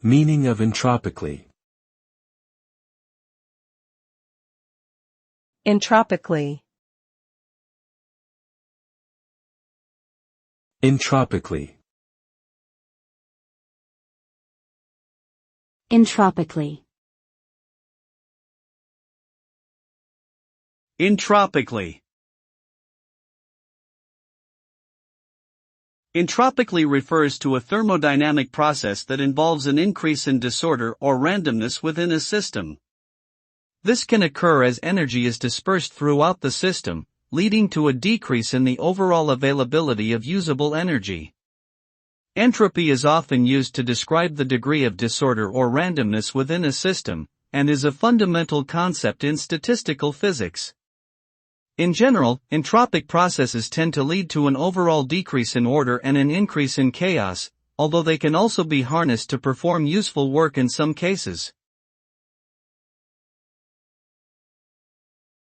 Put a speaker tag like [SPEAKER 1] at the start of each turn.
[SPEAKER 1] Meaning of entropically.
[SPEAKER 2] Entropically.
[SPEAKER 1] Entropically.
[SPEAKER 3] Entropically.
[SPEAKER 4] Entropically. Entropically refers to a thermodynamic process that involves an increase in disorder or randomness within a system. This can occur as energy is dispersed throughout the system, leading to a decrease in the overall availability of usable energy. Entropy is often used to describe the degree of disorder or randomness within a system, and is a fundamental concept in statistical physics. In general, entropic processes tend to lead to an overall decrease in order and an increase in chaos, although they can also be harnessed to perform useful work in some cases.